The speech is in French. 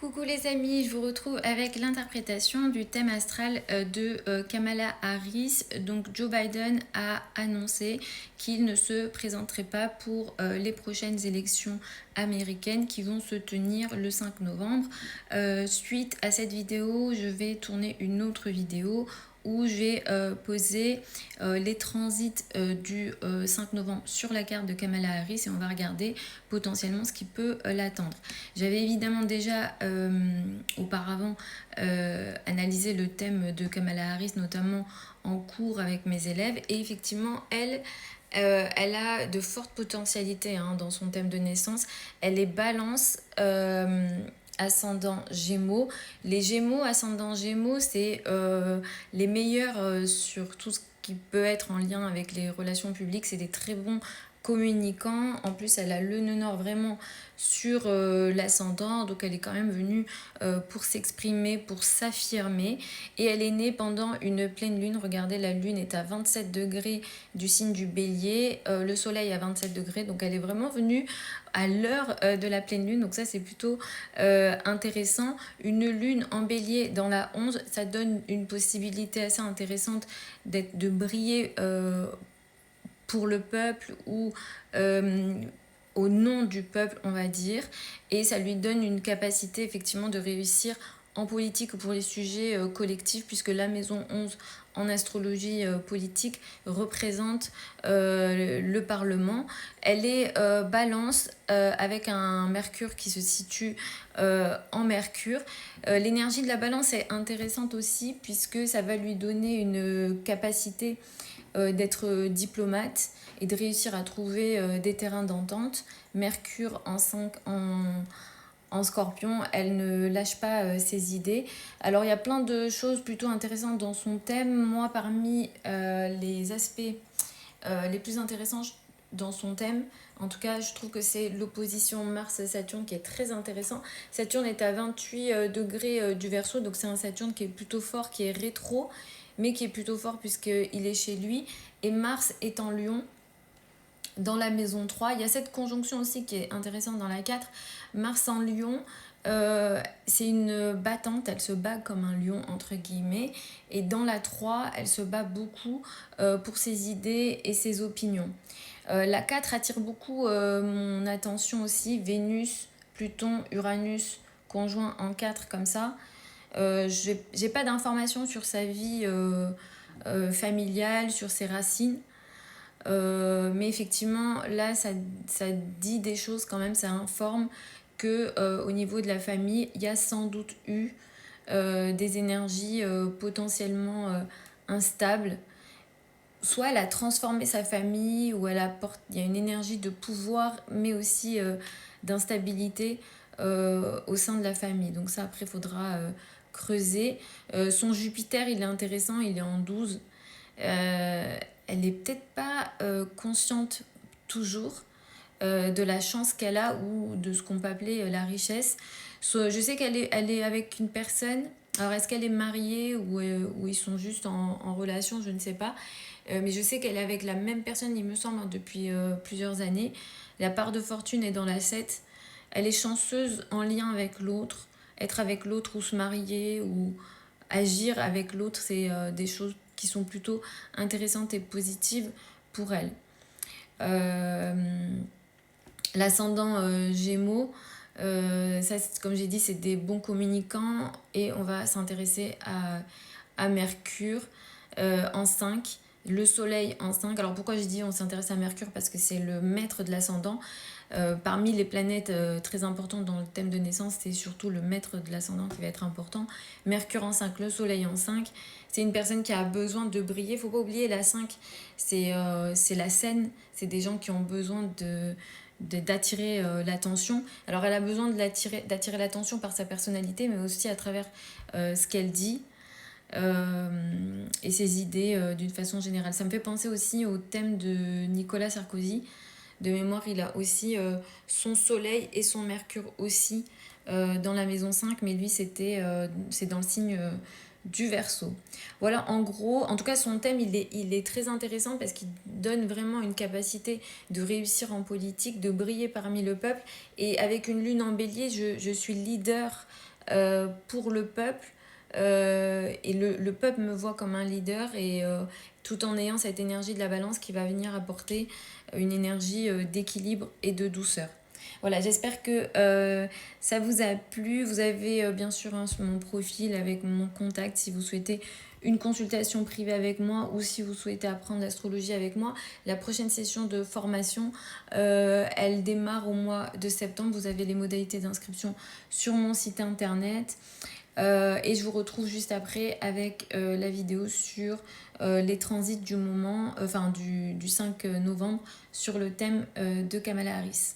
Coucou les amis, je vous retrouve avec l'interprétation du thème astral de Kamala Harris. Donc Joe Biden a annoncé qu'il ne se présenterait pas pour les prochaines élections américaines qui vont se tenir le 5 novembre. Suite à cette vidéo, je vais tourner une autre vidéo où j'ai posé les transits du 5 novembre sur la carte de Kamala Harris et on va regarder potentiellement ce qui peut l'attendre. J'avais évidemment déjà auparavant analysé le thème de Kamala Harris, notamment en cours avec mes élèves, et effectivement, elle a de fortes potentialités dans son thème de naissance. Elle est balance ascendant Gémeaux. Les Gémeaux, ascendant Gémeaux, c'est les meilleurs sur tout ce qui peut être en lien avec les relations publiques. C'est des très bons communicants. En plus, elle a le nœud nord vraiment sur l'ascendant, donc elle est quand même venue pour s'exprimer, pour s'affirmer, et elle est née pendant une pleine lune. Regardez, la lune est à 27 degrés du signe du Bélier, le soleil à 27 degrés, donc elle est vraiment venue à l'heure de la pleine lune, donc ça c'est plutôt intéressant. Une lune en Bélier dans la 11, ça donne une possibilité assez intéressante de briller pour le peuple ou au nom du peuple, on va dire, et ça lui donne une capacité effectivement de réussir en politique ou pour les sujets collectifs, puisque la maison 11 en astrologie politique représente le Parlement. Elle est balance avec un Mercure qui se situe en Mercure. L'énergie de la balance est intéressante aussi, puisque ça va lui donner une capacité d'être diplomate et de réussir à trouver des terrains d'entente. Mercure en 5 en Scorpion, elle ne lâche pas ses idées. Alors il y a plein de choses plutôt intéressantes dans son thème. Moi, parmi les aspects les plus intéressants dans son thème, en tout cas, je trouve que c'est l'opposition Mars-Saturne qui est très intéressant. Saturne est à 28 degrés du Verseau, donc c'est un Saturne qui est plutôt fort, qui est rétro, mais qui est plutôt fort puisqu'il est chez lui. Et Mars est en Lion, dans la maison 3. Il y a cette conjonction aussi qui est intéressante dans la 4. Mars en Lion, c'est une battante, elle se bat comme un lion entre guillemets, et dans la 3, elle se bat beaucoup pour ses idées et ses opinions. La 4 attire beaucoup mon attention aussi. Vénus, Pluton, Uranus conjoint en 4 comme ça. J'ai pas d'informations sur sa vie familiale, sur ses racines. Mais effectivement, là, ça dit des choses quand même, ça informe que au niveau de la famille, il y a sans doute eu des énergies potentiellement instables. Soit elle a transformé sa famille, ou il y a une énergie de pouvoir, mais aussi d'instabilité au sein de la famille. Donc ça, après, il faudra creuser. Son Jupiter, il est intéressant, il est en 12. Elle n'est peut-être pas consciente toujours de la chance qu'elle a ou de ce qu'on peut appeler la richesse. Je sais elle est avec une personne. Alors, est-ce qu'elle est mariée ou ils sont juste en relation? Je ne sais pas. Mais je sais qu'elle est avec la même personne, il me semble, depuis plusieurs années. La part de fortune est dans la 7. Elle est chanceuse en lien avec l'autre. Être avec l'autre ou se marier ou agir avec l'autre, c'est des choses qui sont plutôt intéressantes et positives pour elle. L'ascendant Gémeaux, ça, comme j'ai dit, c'est des bons communicants, et on va s'intéresser à Mercure en 5, le soleil en 5. Alors pourquoi je dis on s'intéresse à Mercure? Parce que c'est le maître de l'ascendant. Parmi les planètes très importantes dans le thème de naissance, c'est surtout le maître de l'ascendant qui va être important. Mercure en 5, le soleil en 5. C'est une personne qui a besoin de briller. Faut pas oublier la 5, c'est la scène. C'est des gens qui ont besoin d'attirer l'attention. Alors elle a besoin d'attirer l'attention par sa personnalité, mais aussi à travers ce qu'elle dit et ses idées d'une façon générale. Ça me fait penser aussi au thème de Nicolas Sarkozy. De mémoire, il a aussi son soleil et son Mercure aussi dans la maison 5, mais lui c'est dans le signe du Verseau. Voilà, en gros, en tout cas son thème il est très intéressant parce qu'il donne vraiment une capacité de réussir en politique, de briller parmi le peuple. Et avec une lune en Bélier, je suis leader pour le peuple. Et le peuple me voit comme un leader et tout en ayant cette énergie de la balance qui va venir apporter une énergie d'équilibre et de douceur. Voilà, j'espère que ça vous a plu. Vous avez bien sûr sur mon profil avec mon contact si vous souhaitez une consultation privée avec moi ou si vous souhaitez apprendre l'astrologie avec moi. La prochaine session de formation, elle démarre au mois de septembre. Vous avez les modalités d'inscription sur mon site internet. Et je vous retrouve juste après avec la vidéo sur les transits du moment, du 5 novembre sur le thème de Kamala Harris.